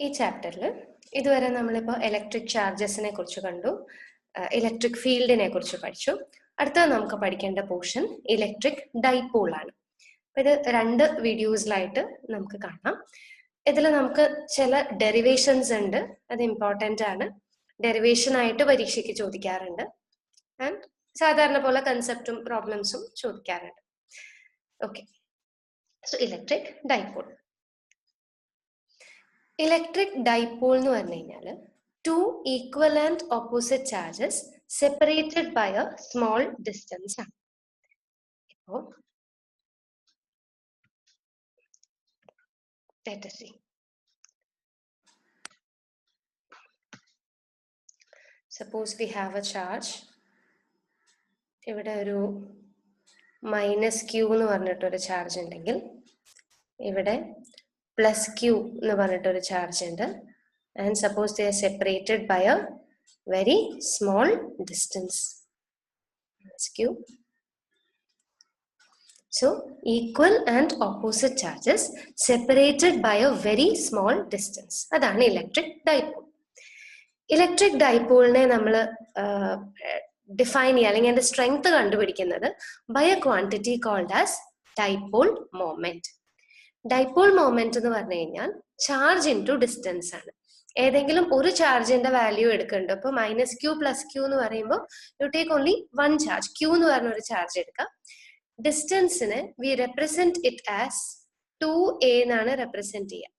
ഈ ചാപ്റ്ററിൽ ഇതുവരെ നമ്മളിപ്പോൾ ഇലക്ട്രിക് ചാർജസിനെ കുറിച്ച് കണ്ടു, ഇലക്ട്രിക് ഫീൽഡിനെ കുറിച്ച് പഠിച്ചു. അടുത്തത് നമുക്ക് പഠിക്കേണ്ട പോർഷൻ ഇലക്ട്രിക് ഡൈപോൾ ആണ്. അപ്പൊ ഇത് 2 വീഡിയോസിലായിട്ട് നമുക്ക് കാണാം. ഇതിൽ നമുക്ക് ചില ഡെറിവേഷൻസ് ഉണ്ട്, അത് ഇമ്പോർട്ടൻ്റ് ആണ്. ഡെറിവേഷൻ ആയിട്ട് പരീക്ഷയ്ക്ക് ചോദിക്കാറുണ്ട്. ആൻഡ് സാധാരണ പോലെ കൺസെപ്റ്റും പ്രോബ്ലംസും ചോദിക്കാറുണ്ട്. Okay, so electric dipole. Electric dipole എന്ന് പറഞ്ഞു കഴിഞ്ഞാൽ two equal and opposite charges separated by a small distance ആണ്. ഇപ്പോൾ let us see. Suppose we have a charge. ഇവിടെ ഒരു -q എന്ന് പറഞ്ഞിട്ടൊരു ചാർജ് ഉണ്ടെങ്കിൽ ഇവിടെ +q എന്ന് പറഞ്ഞിട്ടൊരു ചാർജ് ഉണ്ട്. And suppose they are separated by a very small distance. q. So equal and opposite charges separated by a very small distance. അതാണ് ഇലക്ട്രിക് ഡൈപോൾ. ഇലക്ട്രിക് ഡൈപോളിനെ നമ്മൾ ഡിഫൈൻ ചെയ്യുക അല്ലെങ്കിൽ അതിന്റെ സ്ട്രെങ്ത് കണ്ടുപിടിക്കുന്നത് by a quantity called as dipole moment. Dipole moment എന്ന് പറഞ്ഞു കഴിഞ്ഞാൽ ചാർജ് ഇൻടു ഡിസ്റ്റൻസ് ആണ്. ഏതെങ്കിലും ഒരു ചാർജിന്റെ വാല്യൂ എടുക്കുന്നുണ്ട്. ഇപ്പൊ -q + q എന്ന് പറയുമ്പോൾ you take only 1 charge. q എന്ന് പറഞ്ഞ ഒരു ചാർജ് എടുക്കാം. ഡിസ്റ്റൻസിന് we represent it as 2a എന്നാണ് റെപ്രസെന്റ് ചെയ്യുക.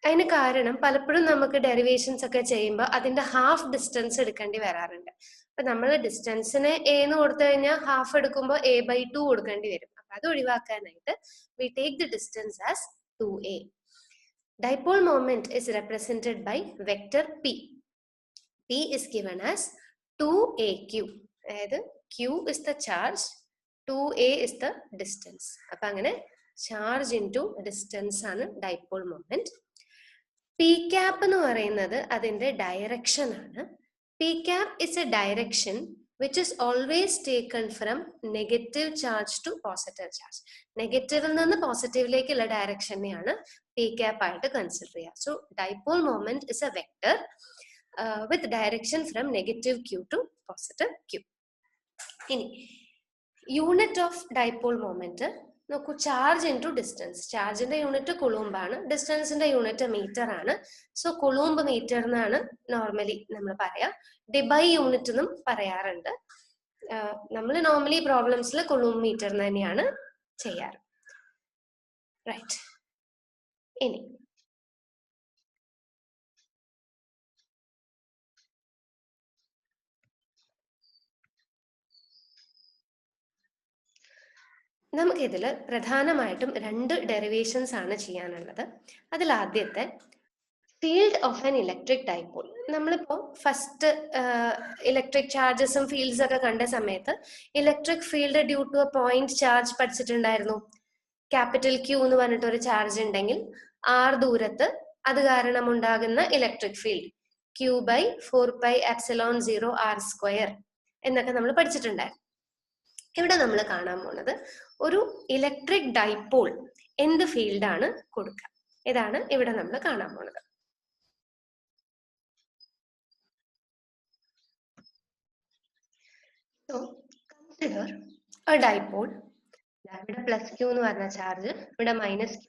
അതിന് കാരണം പലപ്പോഴും നമുക്ക് ഡെറിവേഷൻസ് ഒക്കെ ചെയ്യുമ്പോൾ അതിന്റെ ഹാഫ് ഡിസ്റ്റൻസ് എടുക്കേണ്ടി വരാറുണ്ട്. അപ്പൊ നമ്മൾ ഡിസ്റ്റൻസിന് a എന്ന് കൊടുത്തു കഴിഞ്ഞാൽ ഹാഫ് എടുക്കുമ്പോൾ a/2 കൊടുക്കേണ്ടി വരും. അപ്പൊ അത് ഒഴിവാക്കാനായിട്ട് we take the distance as 2a. Dipole moment is represented by vector p. P is given as 2aq. അതായത് q is the charge, 2a is the distance. അപ്പൊ അങ്ങനെ ചാർജ് ഇൻടു ഡിസ്റ്റൻസ് ആണ് ഡൈപോൾ മൊമെന്റ്. പി ക്യാപ്പ് എന്ന് പറയുന്നത് അതിന്റെ direction ആണ്. P cap is A direction which is always taken from negative charge to positive charge. നെഗറ്റീവിൽ നിന്ന് പോസിറ്റീവിലേക്കുള്ള ഡയറക്ഷനെയാണ് പി ക്യാപ്പ് ആയിട്ട് കൺസിഡർ ചെയ്യുക. So dipole moment is a vector with direction from -q to +q. ഇനി unit of dipole moment നോക്കൂ, charge into distance. ചാർജിന്റെ unit coulomb ആണ്, ഡിസ്റ്റൻസിന്റെ യൂണിറ്റ് മീറ്റർ ആണ്. സോ കുളൂംബ് മീറ്റർ എന്നാണ് നോർമലി നമ്മൾ പറയാ. ഡിബൈ യൂണിറ്റ് എന്നും പറയാറുണ്ട്. നമ്മൾ നോർമലി പ്രോബ്ലംസിൽ കുളൂംബ് മീറ്റർ തന്നെയാണ് ചെയ്യാറ്. റൈറ്റ്. ഇനി നമുക്കിതിൽ പ്രധാനമായിട്ടും 2 ഡെറിവേഷൻസ് ആണ് ചെയ്യാനുള്ളത്. അതിൽ ആദ്യത്തെ field of an electric dipole. നമ്മളിപ്പോ ഫസ്റ്റ് ഇലക്ട്രിക് ചാർജസും ഫീൽഡ്സ് ഒക്കെ കണ്ട സമയത്ത് electric field due to a point charge പഠിച്ചിട്ടുണ്ടായിരുന്നു. Q എന്ന് പറഞ്ഞിട്ട് ഒരു ചാർജ് ഉണ്ടെങ്കിൽ r ദൂരത്ത് അത് കാരണം ഉണ്ടാകുന്ന ഇലക്ട്രിക് ഫീൽഡ് q/4πε0 r² എന്നൊക്കെ നമ്മൾ പഠിച്ചിട്ടുണ്ടായിരുന്നു. ഇവിടെ നമ്മൾ കാണാൻ പോണത് ഒരു ഇലക്ട്രിക് ഡൈപോൾ എന്ത് ഫീൽഡാണ് കൊടുക്കുക, ഇതാണ് ഇവിടെ നമ്മൾ കാണാൻ പോണത്. So consider a dipole. ഇവിടെ +q എന്ന് പറഞ്ഞ ചാർജ്, ഇവിടെ -q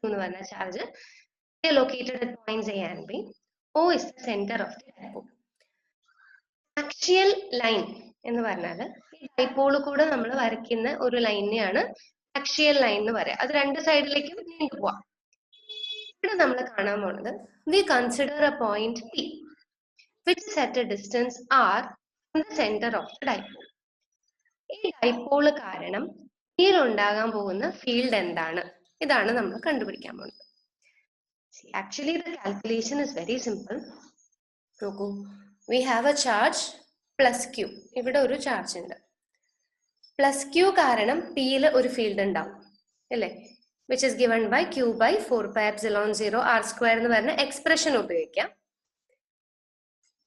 എന്ന് പറഞ്ഞ charge located at points A and B. O is the center of the dipole. Axial line എന്ന് പറഞ്ഞാൽ ഈ ഡൈപോള് കൂടെ നമ്മൾ വരയ്ക്കുന്ന ഒരു ലൈനെയാണ് ആക്സിയൽ ലൈൻ എന്ന് പറയാം. അത് 2 സൈഡിലേക്കും നീണ്ടു പോവാം. ഇവിടെ നമ്മൾ കാണാൻ പോണത് we consider a point P which is at a distance r from the center of the dipole. ഈ ഡൈപോള് കാരണം ഇതിലുണ്ടാകാൻ പോകുന്ന ഫീൽഡ് എന്താണ്, ഇതാണ് നമ്മൾ കണ്ടുപിടിക്കാൻ പോകുന്നത്. Actually the calculation is very simple. നോക്കൂ, we have a charge +q. ഇവിടെ ഒരു ചാർജ് ഉണ്ട്. +q കാരണം പിയിൽ ഒരു ഫീൽഡ് ഉണ്ടാവും അല്ലേ, which is given by q/4πε0 r² എന്ന് പറഞ്ഞ എക്സ്പ്രഷൻ ഉപയോഗിക്കാം.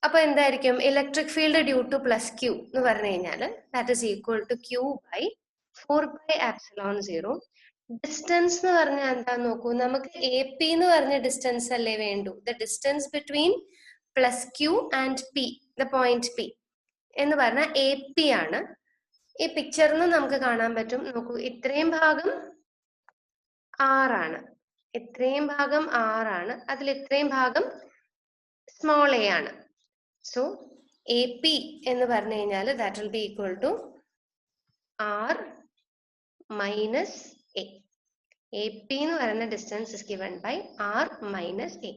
അപ്പൊ എന്തായിരിക്കും electric field due to +q എന്ന് പറഞ്ഞു കഴിഞ്ഞാൽ that is equal to q/4πε0 distance എന്ന് പറഞ്ഞാൽ എന്താ നോക്കൂ, നമുക്ക് എ പി എന്ന് പറഞ്ഞ ഡിസ്റ്റൻസ് അല്ലേ വേണ്ടു. The distance between plus Q and P, the point P എന്ന് പറഞ്ഞാൽ എ പി ആണ്. ഈ പിക്ചറിന് നമുക്ക് കാണാൻ പറ്റും. നോക്കൂ, ഇത്രയും ഭാഗം ആറാണ്, ഇത്രയും ഭാഗം ആറാണ്, അതിൽ ഇത്രയും ഭാഗം സ്മോൾ എ ആണ്. സോ എ പി എന്ന് പറഞ്ഞു കഴിഞ്ഞാൽ that will be equal to R minus A. A P എന്ന് പറയുന്ന distance is given by R minus A.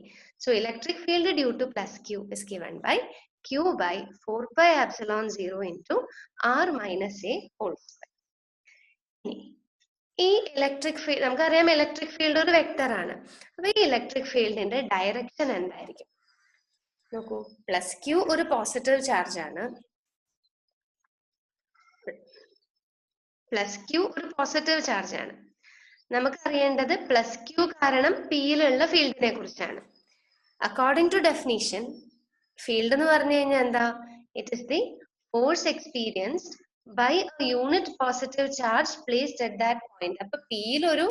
So electric field due to plus Q is given by Q by 4 pi epsilon 0 into r minus a whole square. ഈ electric field നമുക്കറിയാം, electric field ഒരു vector ആണ്. അപ്പൊ ഈ electric ഫീൽഡിന്റെ direction എന്തായിരിക്കും നോക്കൂ. Plus Q ഒരു പോസിറ്റീവ് ചാർജ് ആണ്, പ്ലസ് ക്യൂ ഒരു പോസിറ്റീവ് ചാർജ് ആണ്. നമുക്കറിയേണ്ടത് പ്ലസ് ക്യൂ കാരണം പിയിലുള്ള ഫീൽഡിനെ കുറിച്ചാണ്. അക്കോർഡിംഗ് ടു ഡെഫിനിഷൻ, ഫീൽഡ് എന്ന് പറഞ്ഞു കഴിഞ്ഞാൽ എന്താ? It is the force experienced by a unit positive charge placed at that point. അപ്പൊ പിയിൽ ഒരു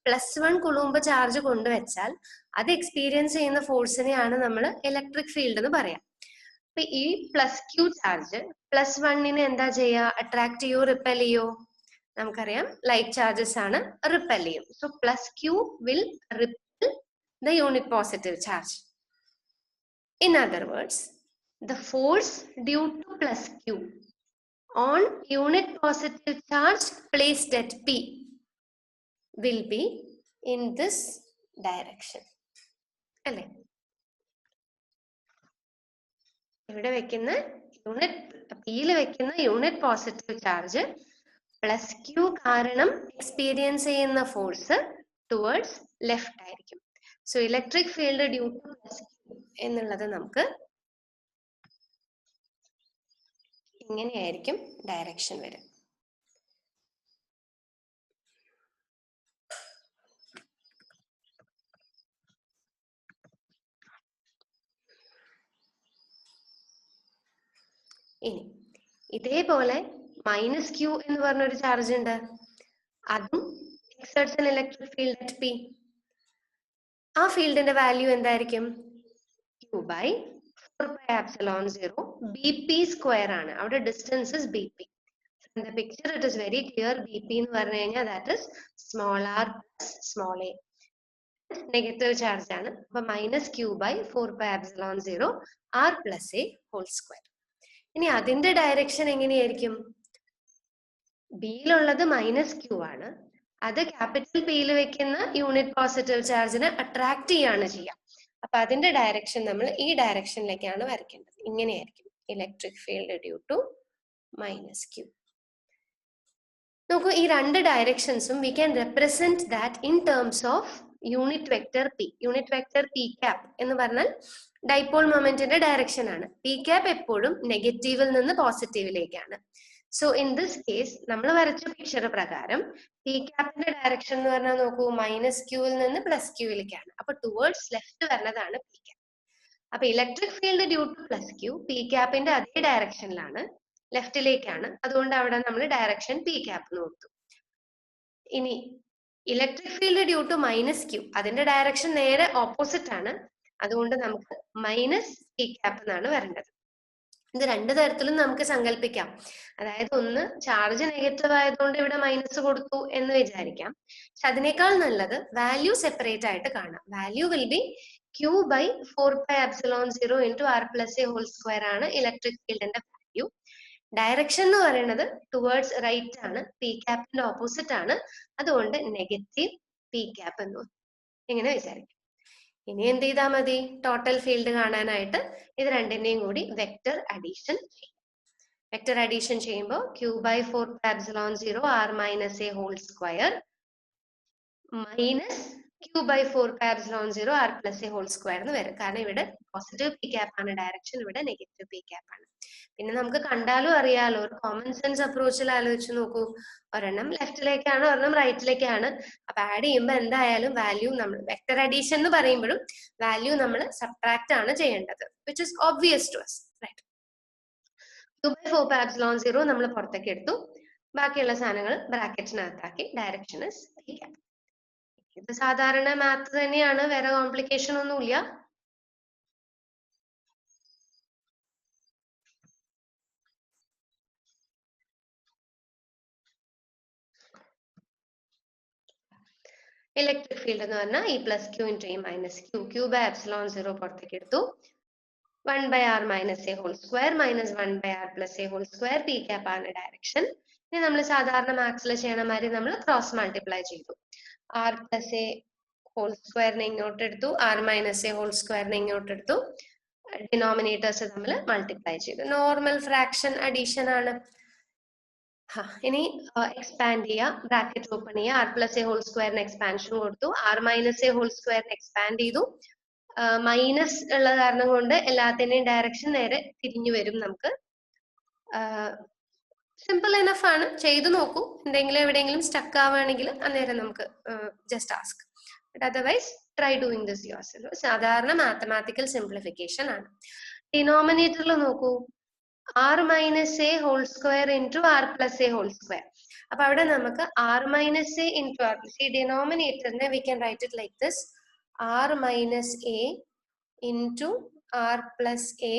+1 കുളൂംബ് ചാർജ് കൊണ്ടുവച്ചാൽ അത് എക്സ്പീരിയൻസ് ചെയ്യുന്ന ഫോഴ്സിനെയാണ് നമ്മൾ ഇലക്ട്രിക് ഫീൽഡ് എന്ന് പറയാം. അപ്പൊ ഈ പ്ലസ് ക്യൂ ചാർജ് +1 എന്താ ചെയ്യുക? അട്രാക്ട് ചെയ്യോ റിപ്പൽ ചെയ്യോ? നമുക്കറിയാം ലൈറ്റ് ചാർജസ് ആണ്, റിപ്പൽ ചെയ്യും. So plus Q will repel the unit positive charge. In other words, the force due to plus Q on unit positive charge placed at P will be in this direction. അല്ലേ? ഇവിടെ വെക്കുന്ന unit പിയിൽ വെക്കുന്ന unit positive charge plus Q കാരണം experience ചെയ്യുന്ന force towards left ആയിരിക്കും. So electric field due to plus Q എന്നുള്ളത് നമുക്ക് ഇങ്ങനെയായിരിക്കും ഡയറക്ഷൻ വരും. ഇനി ഇതേപോലെ മൈനസ് ക്യൂ എന്ന് പറഞ്ഞൊരു ചാർജ് ഉണ്ട്, അതും exerts an electric field at P. ആ ഫീൽഡിന്റെ വാല്യൂ എന്തായിരിക്കും? Q by 4 pi epsilon 0 bp square ആണ്. അവിടെ distance is bp. In the picture it is very clear, bp എന്ന് പറഞ്ഞു കഴിഞ്ഞാൽ that is small r plus small a. Negative charge ആണ്. അപ്പൊ minus Q by 4 pi epsilon 0 r plus a whole square. ഇനി അതിന്റെ direction എങ്ങനെയായിരിക്കും? ബിയിലുള്ളത് minus Q ആണ്, അത് ക്യാപിറ്റൽ പിയിൽ വെക്കുന്ന യൂണിറ്റ് പോസിറ്റീവ് ചാർജിനെ അട്രാക്ട് ചെയ്യാണ് ചെയ്യുക. അപ്പൊ അതിന്റെ ഡയറക്ഷൻ നമ്മൾ ഈ ഡയറക്ഷനിലേക്കാണ് വരയ്ക്കേണ്ടത്. ഇങ്ങനെയായിരിക്കും electric field due to minus Q. നോക്കൂ, ഈ രണ്ട് ഡയറക്ഷൻസും we can represent that in terms of unit vector P. Unit vector P cap എന്ന് പറഞ്ഞാൽ ഡൈപോൾ മൊമെന്റിന്റെ ഡയറക്ഷൻ ആണ്. പി ക്യാപ് എപ്പോഴും നെഗറ്റീവിൽ നിന്ന് പോസിറ്റീവിലേക്കാണ്. സോ ഇൻ ദിസ് കേസ് നമ്മൾ വരച്ച പിക്ചർ പ്രകാരം പി ക്യാപ്പിന്റെ ഡയറക്ഷൻ എന്ന് പറഞ്ഞാൽ നോക്കൂ, മൈനസ് ക്യൂവിൽ നിന്ന് പ്ലസ് ക്യൂവിലേക്കാണ്. അപ്പൊ ടുവേർഡ്സ് ലെഫ്റ്റ് വരുന്നതാണ് പി ക്യാപ്. അപ്പൊ electric field due to plus Q P ക്യാപ്പിന്റെ അതേ ഡയറക്ഷനിലാണ്, ലെഫ്റ്റിലേക്കാണ്. അതുകൊണ്ട് അവിടെ നമ്മൾ ഡയറക്ഷൻ പി ക്യാപ്പ് എന്ന് കൊടുത്തു. ഇനി electric field due to minus Q അതിന്റെ ഡയറക്ഷൻ നേരെ ഓപ്പോസിറ്റ് ആണ്. അതുകൊണ്ട് നമുക്ക് മൈനസ് പി ക്യാപ്പ് എന്നാണ് വരേണ്ടത്. ഇത് രണ്ടു തരത്തിലും നമുക്ക് സങ്കല്പിക്കാം. അതായത് ഒന്ന് ചാർജ് നെഗറ്റീവ് ആയതുകൊണ്ട് ഇവിടെ മൈനസ് കൊടുത്തു എന്ന് വിചാരിക്കാം. പക്ഷെ അതിനേക്കാൾ നല്ലത് വാല്യൂ സെപ്പറേറ്റ് ആയിട്ട് കാണാം. Value will be Q by 4 pi epsilon 0 into r plus a whole square ആണ് ഇലക്ട്രിക് ഫീൽഡിന്റെ വാല്യൂ. ഡയറക്ഷൻ എന്ന് പറയുന്നത് ടുവേർഡ്സ് റൈറ്റ് ആണ്, പി ക്യാപ്പിന്റെ ഓപ്പോസിറ്റ് ആണ്. അതുകൊണ്ട് നെഗറ്റീവ് പി ക്യാപ്പ് എന്ന് ഇങ്ങനെ വിചാരിക്കാം. ഇനി എന്ത് ചെയ്താൽ മതി? ടോട്ടൽ ഫീൽഡ് കാണാനായിട്ട് ഇത് രണ്ടിന്റെയും കൂടി വെക്ടർ അഡീഷൻ ചെയ്യും. വെക്ടർ അഡീഷൻ ചെയ്യുമ്പോൾ Q by 4 pi epsilon 0 r minus a whole square minus Q by 4 pi epsilon 0 r plus a whole square എന്ന് വരും. കാരണം ഇവിടെ പോസിറ്റീവ് പി ക്യാപ്പ് ആണ് ഡയറക്ഷൻ, ഇവിടെ നെഗറ്റീവ് പി ക്യാപ്പ് ആണ്. പിന്നെ നമുക്ക് കണ്ടാലും അറിയാലോ, ഒരു കോമൺ സെൻസ് അപ്രോച്ചിൽ ആലോചിച്ച് നോക്കൂ, ഒരെണ്ണം ലെഫ്റ്റിലേക്കാണ്, ഒരെണ്ണം റൈറ്റിലേക്കാണ്. അപ്പൊ ആഡ് ചെയ്യുമ്പോൾ എന്തായാലും വാല്യൂ നമ്മൾ വെക്ടർ അഡീഷൻ എന്ന് പറയുമ്പോഴും വാല്യൂ നമ്മൾ സബ്ട്രാക്ട് ആണ് ചെയ്യേണ്ടത്, which is obvious to us, right? Q by 4 pi epsilon 0 നമ്മൾ പുറത്തേക്ക് എടുത്തു, ബാക്കിയുള്ള സാധനങ്ങൾ ബ്രാക്കറ്റിനകത്താക്കി. Direction is P cap. ഇത് സാധാരണ മാത്ത് തന്നെയാണ്, വേറെ കോംപ്ലിക്കേഷൻ ഒന്നുമില്ല. ഇലക്ട്രിക് ഫീൽഡ് എന്ന് പറഞ്ഞാൽ E plus Q into E minus Q. Q by epsilon 0 പുറത്തേക്ക് എടുത്തു. 1 by r minus a whole square minus 1 by r plus a whole square p cap ആണ് ഡയറക്ഷൻ. ഇനി നമ്മൾ സാധാരണ മാത്സിൽ ചെയ്യണ മാതിരി നമ്മൾ ക്രോസ് മൾട്ടിപ്ലൈ ചെയ്തു. r plus a whole സ്ക്വയറിനെ ഇങ്ങോട്ട് എടുത്തു, r minus a whole സ്ക്വയറിനെ ഇങ്ങോട്ട് എടുത്തു, ഡിനോമിനേറ്റേഴ്സ് നമ്മൾ മൾട്ടിപ്ലൈ ചെയ്തു. നോർമൽ ഫ്രാക്ഷൻ അഡീഷൻ ആണ്. ഇനി എക്സ്പാൻഡ് ചെയ്യുക, ബ്രാക്കറ്റ് ഓപ്പൺ ചെയ്യുക, ആർ പ്ലസ് എ ഹോൾ സ്ക്വയറിന് എക്സ്പാൻഷൻ കൊടുത്തു, ആർ മൈനസ് എ ഹോൾ സ്ക്വയറിന് എക്സ്പാൻഡ് ചെയ്തു. മൈനസ് ഉള്ള കാരണം കൊണ്ട് എല്ലാത്തിന്റെയും ഡയറക്ഷൻ നേരെ തിരിഞ്ഞു വരും. നമുക്ക് സിമ്പിൾ എനഫ് ആണ്, ചെയ്തു നോക്കൂ. എന്തെങ്കിലും എവിടെയെങ്കിലും സ്റ്റക്ക് ആവുകയാണെങ്കിൽ അന്നേരം നമുക്ക് just ask. But otherwise try doing this yourself. സാധാരണ മാത്തമാറ്റിക്കൽ സിംപ്ലിഫിക്കേഷൻ ആണ്. ഡിനോമിനേറ്ററിൽ നോക്കൂ, r minus a whole square into r plus a whole square. അപ്പൊ അവിടെ നമുക്ക് r minus a into r plus a denominator we can write it like this, r minus a into r plus a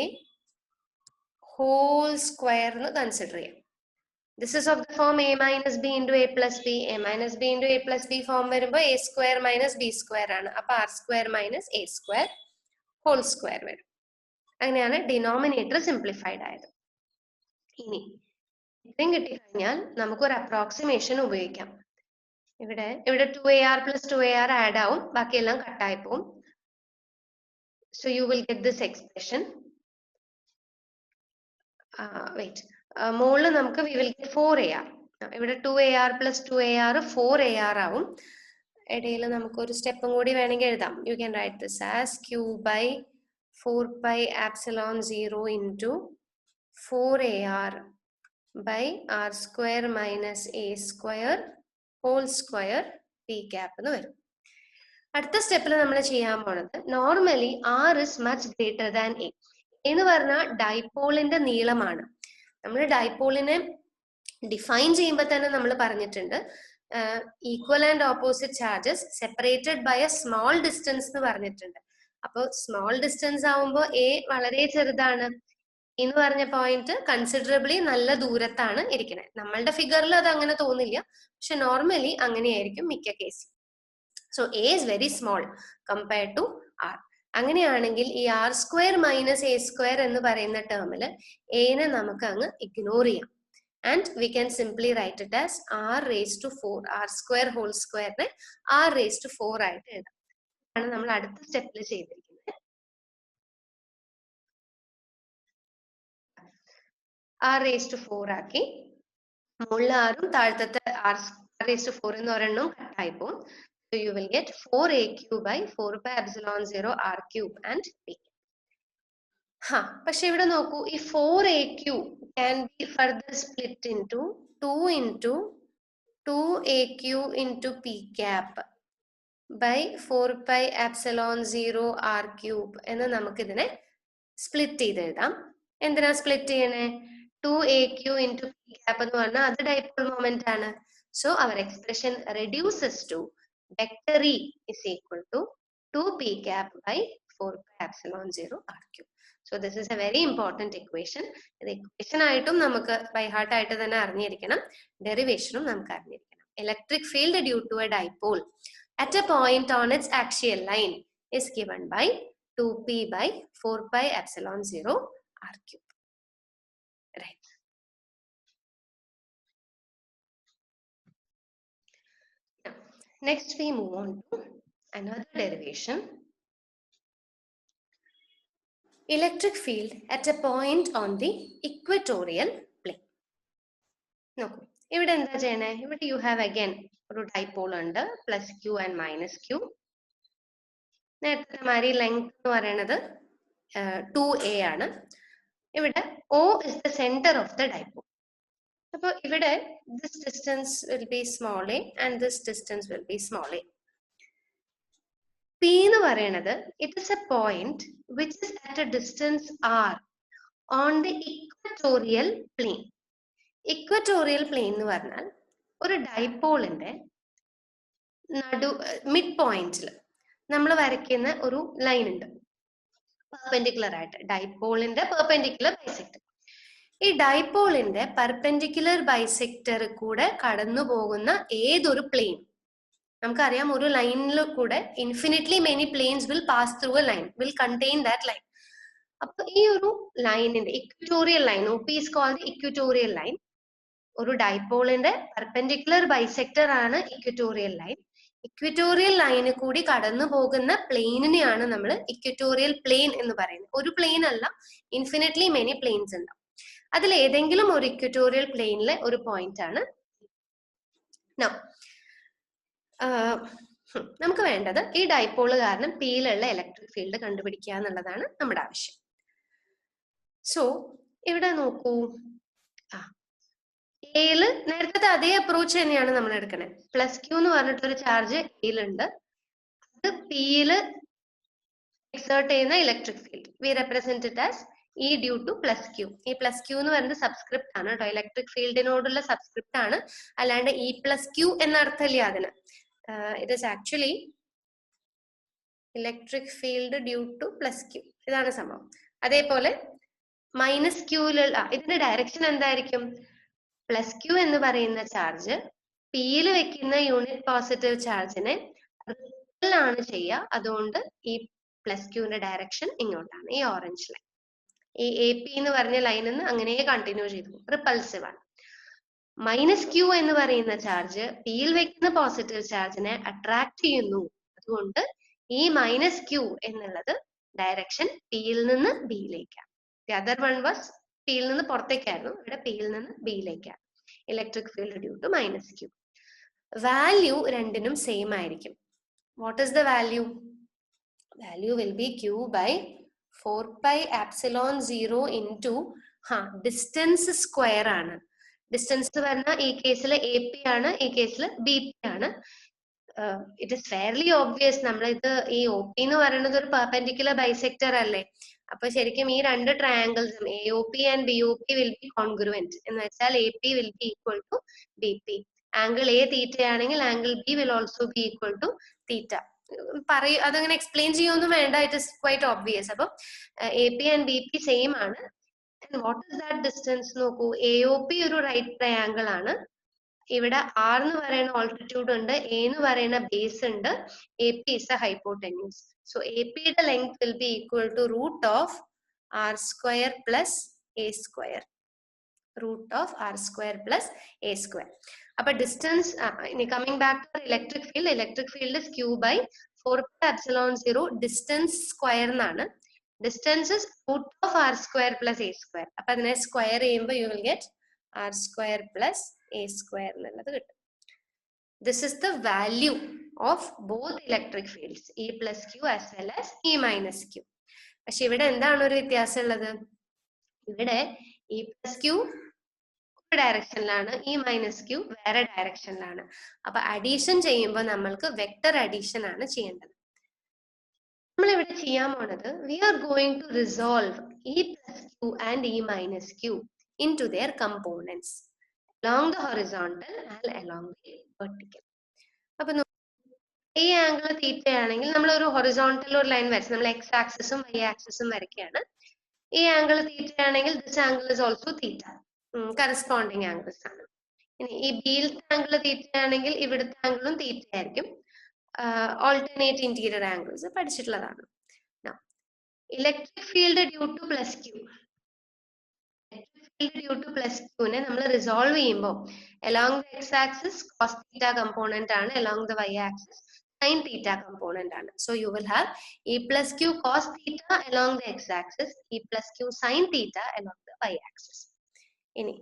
whole square എന്ന് consider ചെയ്യാം. This is of the form a minus b into a plus b. a minus b into a plus b form വരുമ്പോൾ a square minus b square ആണ്. അപ്പൊ r square minus a square whole square വരും. അങ്ങനെയാണ് denominator simplified ആയത്. ഇനി ഇത്രയും കിട്ടിക്കഴിഞ്ഞാൽ നമുക്കൊരു അപ്രോക്സിമേഷൻ ഉപയോഗിക്കാം. ഇവിടെ 2ar plus 2ar ആഡ് ആവും, ബാക്കിയെല്ലാം കട്ടായി പോവും. So you will get this expression. Wait, മുകളിൽ നമുക്ക് വി വിൽ ഗെറ്റ് 4ar. ഇവിടെ 2ar plus 2ar 4ar ആവും. ഇടയിൽ നമുക്കൊരു സ്റ്റെപ്പും കൂടി വേണമെങ്കിൽ എഴുതാം. You can write this as q by 4 pi epsilon 0 into 4ar by r square minus a square whole square p cap എന്ന് വരും. അടുത്ത സ്റ്റെപ്പിൽ നമ്മൾ ചെയ്യാൻ പോണത്, normally r is much greater than a എന്ന് പറഞ്ഞാൽ ഡൈപോളിന്റെ നീളമാണ്. നമ്മൾ ഡൈപോളിനെ ഡിഫൈൻ ചെയ്യുമ്പോൾ തന്നെ നമ്മൾ പറഞ്ഞിട്ടുണ്ട്, equal and opposite charges separated by a small distance എന്ന് പറഞ്ഞിട്ടുണ്ട്. അപ്പോൾ സ്മോൾ ഡിസ്റ്റൻസ് ആവുമ്പോൾ a വളരെ ചെറുതാണ്, എന്ന് പറഞ്ഞ പോയിന്റ് കൺസിഡറബിളി നല്ല ദൂരത്താണ് ഇരിക്കുന്നത്. നമ്മളുടെ ഫിഗറിൽ അത് അങ്ങനെ തോന്നില്ല, പക്ഷെ നോർമലി അങ്ങനെയായിരിക്കും മിക്ക കേസിൽ. So a is very small compared to R. അങ്ങനെയാണെങ്കിൽ ഈ R square minus a square എന്ന് പറയുന്ന ടേമിൽ എനെ നമുക്ക് അങ്ങ് ഇഗ്നോർ ചെയ്യാം. And we can simply write it as R raise to 4. R square whole സ്ക്വയറിനെ ആർ റേസ് ടു 4 ആയിട്ട് എഴുതാം. ആണ് നമ്മൾ അടുത്ത സ്റ്റെപ്പിൽ ചെയ്തിരിക്കുന്നത്. r raised to 4 ആക്കി, മുകളിൽ ആറും താഴത്തെ r raised to 4 എന്ന് ഒരെണ്ണം കട്ടായി പോകും. So you will get 4aq by 4 pi epsilon 0 r cube and p. പക്ഷെ ഇവിടെ നോക്കൂ, ഈ 4aq can be further split into 2 into 2aq into p cap by 4 pi epsilon 0 r cube എന്ന് നമുക്കിതിനെ സ്പ്ലിറ്റ് ചെയ്ത് എഴുതാം. എന്തിനാ സ്പ്ലിറ്റ് ചെയ്യണേ? 2aq into p cap എന്ന് പറഞ്ഞാൽ അത് ഡൈപോൾ മൊമെന്റ് ആണ്. So our expression reduces to vector E is equal to 2p cap by 4 pi epsilon 0 r cube. So this is a very important equation. ഇത് equation ആയിട്ടും നമുക്ക് by heart ആയിട്ട് തന്നെ അറിഞ്ഞിരിക്കണം, ഡെറിവേഷനും നമുക്ക് അറിഞ്ഞിരിക്കണം. Electric field due to a dipole at a point on its axial line is given by 2p by 4 pi epsilon 0 r cube. Right. Now, next we move on to another derivation. Electric field at a point on the equatorial plane. നോക്കൂ, ഇവിടെ എന്താ ചെയ്യണേ? ഇവിടെ you have again ഒരു dipole ഉണ്ട്, plus q and minus q. നേരത്തെ മാതിരി length എന്ന് പറയുന്നത് 2a ആണ്. ഇവിടെ O is the center of the dipole. അപ്പോൾ ഇവിടെ this distance will be small a and this distance will be small a. P എന്ന് പറയുന്നത് it is a point which is at a distance r on the equatorial plane. Equatorial plane എന്ന് പറഞ്ഞാൽ ഒരു ഡൈപോളിന്റെ mid പോയിന്റിൽ നമ്മൾ വരയ്ക്കുന്ന ഒരു line ഉണ്ട് പെർപെൻഡിക്കുലർ ആയിട്ട്, ഡൈപോളിന്റെ പെർപെൻഡിക്കുലർ ബൈസെക്ടർ. ഈ ഡൈപോളിന്റെ പെർപെൻഡിക്കുലർ ബൈസെക്ടർ കൂടെ കടന്നു പോകുന്ന ഏതൊരു പ്ലെയിൻ, നമുക്കറിയാം ഒരു ലൈനിൽ കൂടെ infinitely many planes will pass through a line, will contain that line. അപ്പൊ ഈ ഒരു ലൈനിന്റെ equatorial line, OP is called equatorial line. ഒരു ഡൈപോളിന്റെ പെർപെൻഡിക്കുലർ ബൈസെക്ടർ ആണ് ഇക്വറ്റോറിയൽ ലൈൻ. ഇക്വറ്റോറിയൽ ലൈന് കൂടി കടന്നു പോകുന്ന പ്ലെയിനിനെയാണ് നമ്മൾ ഇക്വറ്റോറിയൽ പ്ലെയിൻ എന്ന് പറയുന്നത്. ഒരു പ്ലെയിൻ അല്ല, ഇൻഫിനിറ്റ്ലി മെനി പ്ലെയിൻസ് ഉണ്ടാവും. അതിൽ ഏതെങ്കിലും ഒരു ഇക്വറ്റോറിയൽ പ്ലെയിനിലെ ഒരു പോയിന്റ് ആണ്. നമുക്ക് വേണ്ടത് ഈ ഡൈപോള് കാരണം പിയിലുള്ള ഇലക്ട്രിക് ഫീൽഡ് കണ്ടുപിടിക്കുക എന്നുള്ളതാണ് നമ്മുടെ ആവശ്യം. സോ ഇവിടെ നോക്കൂ, എയില് നേരത്തെ അതേ അപ്രോച്ച് തന്നെയാണ് നമ്മൾ എടുക്കണത്. പ്ലസ് ക്യൂ എന്ന് പറഞ്ഞിട്ടൊരു ചാർജ് എയിലുണ്ട്, അത് പിയില് എക്സേർട്ട് ചെയ്യുന്ന electric field we represent it as E due to plus Q. ഈ പ്ലസ് ക്യൂ എന്ന് പറയുന്നത് സബ്സ്ക്രിപ്റ്റ് ആണ് കേട്ടോ, ഇലക്ട്രിക് ഫീൽഡിനോടുള്ള സബ്സ്ക്രിപ്റ്റ് ആണ്, അല്ലാണ്ട് ഇ പ്ലസ് ക്യൂ എന്ന അർത്ഥമില്ല അതിന്. It is actually electric field due to plus Q, ഇതാണ് സംഭവം. അതേപോലെ മൈനസ് ക്യൂലുള്ള ഇതിന്റെ ഡയറക്ഷൻ എന്തായിരിക്കും? പ്ലസ് ക്യൂ എന്ന് പറയുന്ന ചാർജ് പിയിൽ വെക്കുന്ന യൂണിറ്റ് പോസിറ്റീവ് ചാർജിനെ റിപ്പൽ ആണ് ചെയ്യുക. അതുകൊണ്ട് ഈ പ്ലസ് ക്യൂവിന്റെ ഡയറക്ഷൻ ഇങ്ങോട്ടാണ്, ഈ ഓറഞ്ച് ലൈൻ. ഈ AP എന്ന് പറഞ്ഞ ലൈനിൽ നിന്ന് അങ്ങനെ കണ്ടിന്യൂ ചെയ്തു, റിപ്പൾസീവ് ആണ്. മൈനസ് ക്യൂ എന്ന് പറയുന്ന ചാർജ് പിയിൽ വെക്കുന്ന പോസിറ്റീവ് ചാർജിനെ അട്രാക്ട് ചെയ്യുന്നു. അതുകൊണ്ട് ഈ മൈനസ് ക്യൂ എന്നുള്ളത് ഡയറക്ഷൻ പിയിൽ നിന്ന് ബിയിലേക്കാണ്. ദി അതർ വൺ വാസ് പിയിൽ നിന്ന് പുറത്തേക്കായിരുന്നു, ഇവിടെ പിയിൽ നിന്ന് ബിയിലേക്കാണ്. Electric field due to minus Q. Value രണ്ടിനും സെയിം ആയിരിക്കും. What is the value? Value will be Q by 4 pi epsilon 0 into distance square ആണ്. ഡിസ്റ്റൻസ് പറഞ്ഞാൽ ഈ കേസിൽ AP ആണ്, ഈ കേസിൽ BP ആണ്. ഇറ്റ് ഇസ് ഫെയർലി ഓബ്വിയസ്, നമ്മളിത് ഈ OP എന്ന് പറയുന്നത് ഒരു പെർപെൻഡിക്കുലർ ബൈസെക്ടർ അല്ലേ. അപ്പൊ ശരിക്കും ഈ രണ്ട് ട്രയാങ്കിൾസും AOP ആൻഡ് BOP വിൽ ബി കോൺഗ്രുവന്റ്. എന്ന് വെച്ചാൽ AP will be equal to BP. Angle A theta ആണെങ്കിൽ angle B will also be equal to theta. അതങ്ങനെ എക്സ്പ്ലെയിൻ ചെയ്യൊന്നും വേണ്ട, ഇറ്റ് ഇസ് ക്വൈറ്റ് ഓബ്വിയസ്. അപ്പൊ AP ആൻഡ് BP സെയിം ആണ്. What is that distance നോക്കൂ, AOP ഒരു right triangle ആണ്. ഇവിടെ R എന്ന് പറയുന്ന ഓൾട്ടിറ്റ്യൂഡ് ഉണ്ട്, A എന്ന് പറയുന്ന ബേസ് ഉണ്ട്, AP is a hypotenuse. So AP യുടെ length will be equal to root of R square plus A square, root of R square plus A square. അപ്പൊ ഡിസ്റ്റൻസ്, ഇനി coming back to electric field, electric field Q by 4 pi epsilon 0 distance square എന്നാണ്. Distance is root of R square plus A square. അപ്പൊ അതിനെ square ചെയ്യുമ്പോൾ you will get R square plus A square എന്നുള്ളത് കിട്ടും. This is the value of both electric fields, E plus Q as well as E minus Q. പക്ഷെ ഇവിടെ എന്താണ് ഒരു വ്യത്യാസം ഉള്ളത്? ഇവിടെ E plus Q ഡയറക്ഷനിലാണ്, E minus Q വേറെ ഡയറക്ഷനിലാണ്. അപ്പൊ അഡീഷൻ ചെയ്യുമ്പോൾ നമ്മൾക്ക് വെക്ടർ അഡീഷൻ ആണ് ചെയ്യേണ്ടത്. നമ്മൾ ഇവിടെ ചെയ്യാൻ പോണത്, we are going to resolve E plus Q and E minus Q into their components along the horizontal and along the vertical. അപ്പൊ ഈ ആംഗിൾ തീറ്റ ആണെങ്കിൽ നമ്മൾ ഒരു ഹൊറിസോണ്ടൽ ഒരു ലൈൻ വരച്ച് നമ്മൾ X ആക്സിസും Y ആക്സിസും വരയ്ക്കുകയാണ്. ഈ ആംഗിൾ തീറ്റ ആണെങ്കിൽ this angle is also theta, corresponding angles ആണ്. ഇനി ഈ ബിയിലത്തെ ആംഗിൾ തീറ്റ ആണെങ്കിൽ ഇവിടുത്തെ ആംഗിളും തീറ്റ ആയിരിക്കും. ഓൾട്ടർനേറ്റ് ഇന്റീരിയർ ആംഗിൾസ് പഠിച്ചിട്ടുള്ളതാണ്. Electric field due to plus Q, due to plus ക്യൂനെ നമ്മൾ റിസോൾവ് ചെയ്യുമ്പോൾ along the X axis cos theta component ആണ്, along the Y axis sin theta component ആണ്. So you will have E plus Q cos theta along the X axis, E plus Q sin theta along the Y axis. ഇനി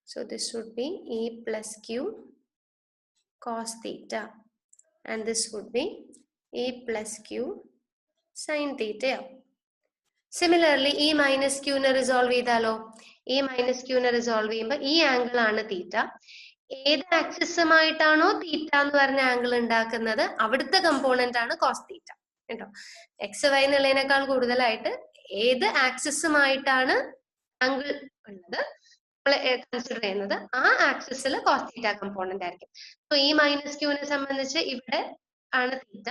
so this would be E plus Q cos theta and this would be E plus Q sin theta. Similarly, E minus Q നെ resolve ചെയ്താലോ, E minus ക്യൂനെ resolve ചെയ്യുമ്പോൾ ഈ angle ആണ് തീറ്റ. ഏത് ആക്സിസുമായിട്ടാണോ തീറ്റ എന്ന് പറഞ്ഞ angle ഉണ്ടാക്കുന്നത് അവിടുത്തെ കമ്പോണന്റ് ആണ് കോസ് തീറ്റ കേട്ടോ. എക്സ് വൈ എന്നുള്ളതിനേക്കാൾ കൂടുതലായിട്ട് ഏത് ആക്സിസുമായിട്ടാണ് ആംഗിൾ ഉള്ളത് കൺസിഡർ ചെയ്യുന്നത് ആ ആക്സിസിൽ കോസ് തീറ്റ കമ്പോണന്റ് ആയിരിക്കും. സോ ഈ മൈനസ് ക്യൂവിനെ സംബന്ധിച്ച് ഇവിടെ ആണ് theta.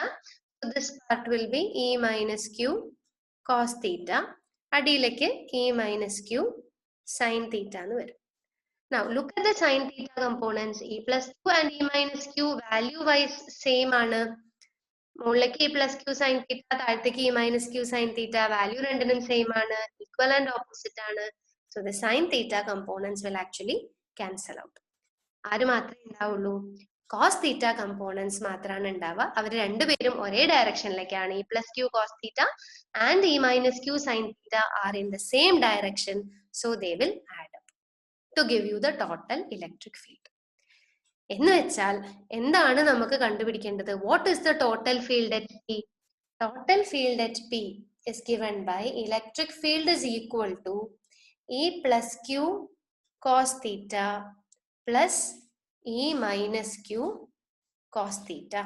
This part will be E minus Q cos theta. അടിയിലേക്ക് E minus Q sine theta എന്ന് വരും. Now look at the sin theta components. E plus q and e minus q value wise same ആണ്. മുകളിലേക്ക് e plus q sin theta, താഴത്തേക്ക് e minus q sin theta. Value രണ്ടിനും same ആണ്, equal and opposite ആണ്. So the sin theta components will actually cancel out. ആര് മാത്രമേ ഉണ്ടാവുള്ളൂ? cos theta components മാത്രമാണ് ഉണ്ടാവുക. അവർ രണ്ടുപേരും ഒരേ ഡയറക്ഷനിലേക്കാണ്. e plus q cos theta and e minus q sin theta are in the same direction. So they will add up to give you the total electric field. എന്ന് വെച്ചാൽ എന്താണ് നമുക്ക് കണ്ടുപിടിക്കേണ്ടത്? What is the total field at P? Total field at P is given by electric field is equal to E plus Q cos theta plus E minus Q cos theta.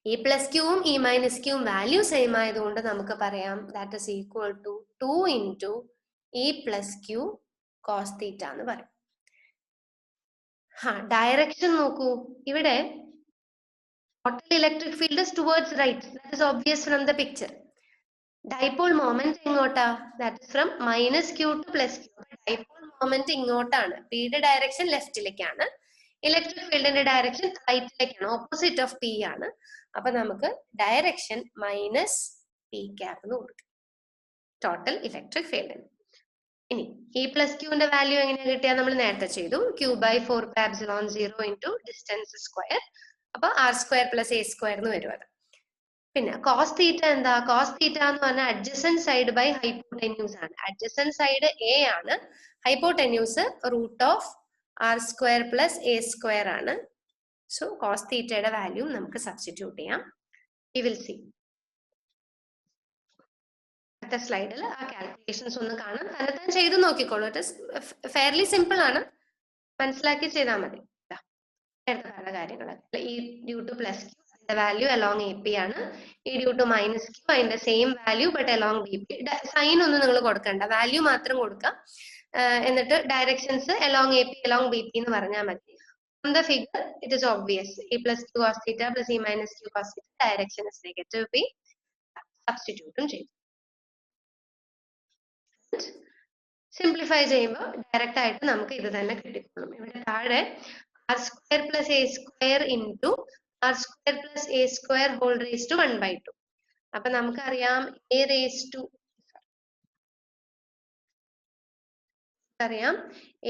E plus Q ഉം E minus Q value same ആയതുകൊണ്ട് നമുക്ക് പറയാം that is equal to 2 into E plus Q cos theta എന്ന് പറയും. Direction നോക്കൂ. ഇവിടെ total electric field is towards right. That is obvious from the picture. Dipole moment എങ്ങോട്ടാ? That is from minus q to plus q. Dipole moment ഇങ്ങോട്ടാണ്. P യുടെ direction ലെഫ്റ്റിലേക്കാണ്, electric ഫീൽഡിന്റെ direction റൈറ്റിലേക്കാണ്, opposite of P ആണ്. അപ്പൊ നമുക്ക് direction minus P cap എന്ന് കൊടുക്കും total electric ഫീൽഡിന്. ഇനി ഇ പ്ലസ് ക്യൂവിന്റെ വാല്യൂ എങ്ങനെയാ കിട്ടിയാ? നമ്മൾ നേരത്തെ ചെയ്തു, q by 4πε0 into distance square. അപ്പൊ R square plus A square എന്ന് വരും അത്. പിന്നെ കോസ് തീറ്റ എന്താ? കോസ് തീറ്റ എന്ന് പറഞ്ഞാൽ അഡ്ജസന്റ് സൈഡ് ബൈ ഹൈപ്പോടെന്യൂസ് ആണ്. അഡ്ജസന്റ് സൈഡ് എ ആണ്, hypotenuse root of R square plus A square ആണ്. സോ കോസ് തീറ്റയുടെ വാല്യൂ നമുക്ക് സബ്സ്റ്റിറ്റ്യൂട്ട് ചെയ്യാം. വി വിൽ സി അടുത്ത സ്ലൈഡിൽ ആ കാൽക്കുലേഷൻസ് ഒന്ന് കാണാം. തന്നെ ചെയ്ത് നോക്കിക്കോളൂ. ഇറ്റ് ഇസ് ഫെയർലി സിമ്പിൾ ആണ്, മനസ്സിലാക്കി ചെയ്താൽ മതി. നേരത്തെ പറഞ്ഞ കാര്യങ്ങൾ ഈ due to plus Q the value along AP ആണ്, ഈ ഡ്യൂ ടു മൈനസ് ക്യൂ അതിന്റെ same value but along BP. Sign ഒന്നും നിങ്ങൾ കൊടുക്കണ്ട, വാല്യൂ മാത്രം കൊടുക്കാം. എന്നിട്ട് directions along AP along BP എന്ന് പറഞ്ഞാൽ മതി. From the figure it is obvious, E plus Q cos theta plus E minus Q cos theta, direction is negative B. സബ്സ്റ്റിറ്റ്യൂട്ടും ചെയ്തു. സിംപ്ലിഫൈ ചെയ്യുമ്പോൾ ഡയറക്റ്റ് ആയിട്ട് നമുക്ക് ഇത് തന്നെ കിട്ടിക്കോളും. ഇവിടെ താഴെ R square plus A square into R square plus A square whole raise to 1/2. അപ്പൊ നമുക്കറിയാം A raise to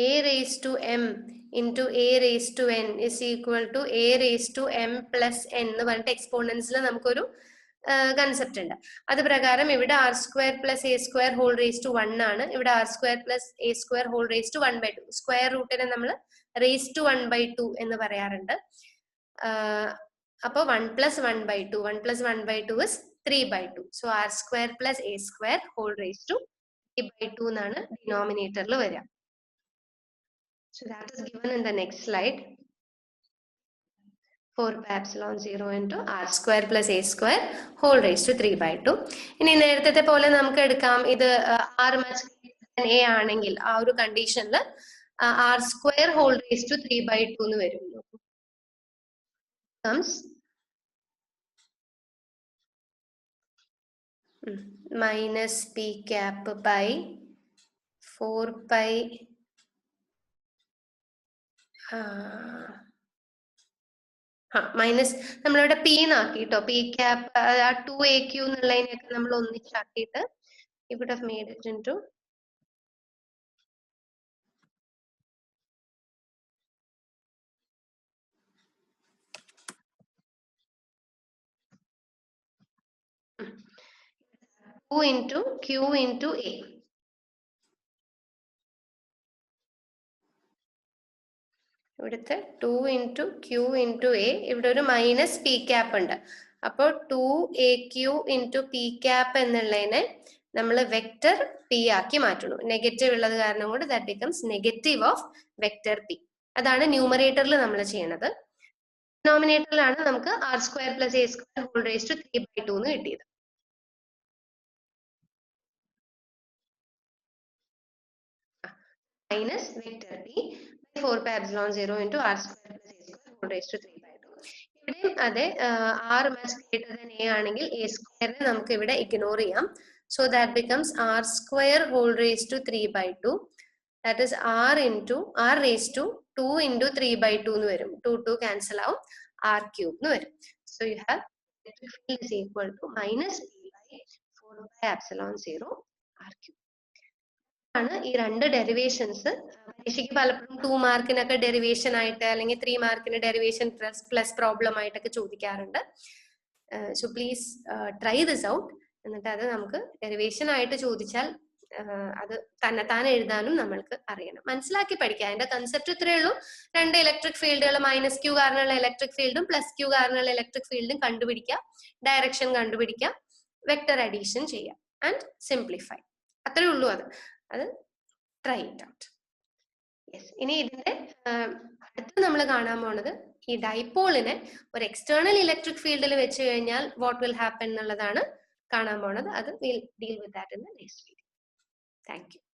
A raise to M into A raise to N is equal to A raise to M plus N എന്ന് പറഞ്ഞിട്ട് എക്സ്പോണൻസിൽ നമുക്കൊരു concept ഉണ്ട്. അത് പ്രകാരം ഇവിടെ R square plus A square whole raise to 1 ആണ്. ഇവിടെ R square plus A square whole raise to 1/2. Square റൂട്ടിനെ നമ്മൾ റേസ് ടു 1/2 എന്ന് പറയാറുണ്ട്. അപ്പൊ 1 plus 1/2, 1 plus 1/2 is 3/2. So r square plus a square whole raised to 3/2 എന്നാണ് ഡിനോമിനേറ്ററിൽ വരിക. So that is given in the next slide. 4πε0 into r square plus a square whole raised to 3/2. ഇനി നേരത്തെ പോലെ നമുക്ക് എടുക്കാം, ഇത് r much a ആണെങ്കിൽ ആ ഒരു കണ്ടീഷനിൽ r square whole raised to 3/2 എന്ന് വരും. comes minus p cap by 4π minus നമ്മളിവിടെ പി എന്നാക്കിട്ടോ, പി ക്യാപ് ആ 2aq എന്നുള്ളതിനെയൊക്കെ നമ്മൾ ഒന്നിച്ചാക്കിയിട്ട് ഇവിടെ made it into Q into Q into A. ഇവിടുത്തെ 2 into Q into A, ഇവിടെ ഒരു മൈനസ് പി ക്യാപ്പ് ഉണ്ട്. അപ്പോൾ 2aq into പി ക്യാപ്പ് എന്നുള്ളതിനെ നമ്മൾ വെക്ടർ പി ആക്കി മാറ്റുന്നു. നെഗറ്റീവ് ഉള്ളത് കാരണം കൊണ്ട് that becomes negative of vector P. അതാണ് ന്യൂമറേറ്ററിൽ നമ്മൾ ചെയ്യണത്. ഡിനോമിനേറ്ററിലാണ് നമുക്ക് R square plus A square whole raise to 3/2 എന്ന് കിട്ടിയത്. minus vector B by 4 pi epsilon 0 into r square plus a square whole raised to 3 by 2. ഇവിടെയും അതെ r much greater than a ആണെങ്കിൽ a square നമുക്ക് ഇവിടെ ignore ചെയ്യാം. So that becomes r square whole raised to 3 by 2. That is r raised to 2 into 3 by 2 എന്ന് വരും. 2 cancel ആവും, r cube എന്ന് വരും. So you have electric field is equal to minus b by 4 pi epsilon 0 r cube. ആണ് ഈ രണ്ട് derivations. പരീക്ഷയ്ക്ക് പലപ്പോഴും 2 മാർക്കിനൊക്കെ ഡെറിവേഷൻ ആയിട്ട് അല്ലെങ്കിൽ 3 മാർക്കിന് ഡെറിവേഷൻ പ്ലസ് പ്രോബ്ലം ആയിട്ടൊക്കെ ചോദിക്കാറുണ്ട്. So please try this out. എന്നിട്ട് അത് നമുക്ക് ഡെറിവേഷൻ ആയിട്ട് ചോദിച്ചാൽ അത് തന്നെത്താനെ എഴുതാനും നമ്മൾക്ക് അറിയണം, മനസ്സിലാക്കി പഠിക്കുക. അതിന്റെ കൺസെപ്റ്റ് ഇത്രയേ ഉള്ളൂ. രണ്ട് ഇലക്ട്രിക് ഫീൽഡുകൾ മൈനസ് ക്യൂ കാരണമുള്ള ഇലക്ട്രിക് ഫീൽഡും പ്ലസ് ക്യൂ കാരണമുള്ള ഇലക്ട്രിക് ഫീൽഡും കണ്ടുപിടിക്കുക, ഡയറക്ഷൻ കണ്ടുപിടിക്കുക, വെക്ടർ അഡീഷൻ ചെയ്യുക ആൻഡ് സിംപ്ലിഫൈ. അത്രേ ഉള്ളൂ. അത് ട്രൈ ഇറ്റ് ഔട്ട്. യെസ്, ഇനി ഇതിന്റെ അടുത്ത് നമ്മൾ കാണാൻ പോണത് ഈ ഡൈപോളിനെ ഒരു എക്സ്റ്റേണൽ ഇലക്ട്രിക് ഫീൽഡിൽ വെച്ച് കഴിഞ്ഞാൽ വാട്ട് വിൽ ഹാപ്പൻ എന്നുള്ളതാണ് കാണാൻ പോണത്. അത് will deal with that in the next video. Thank you.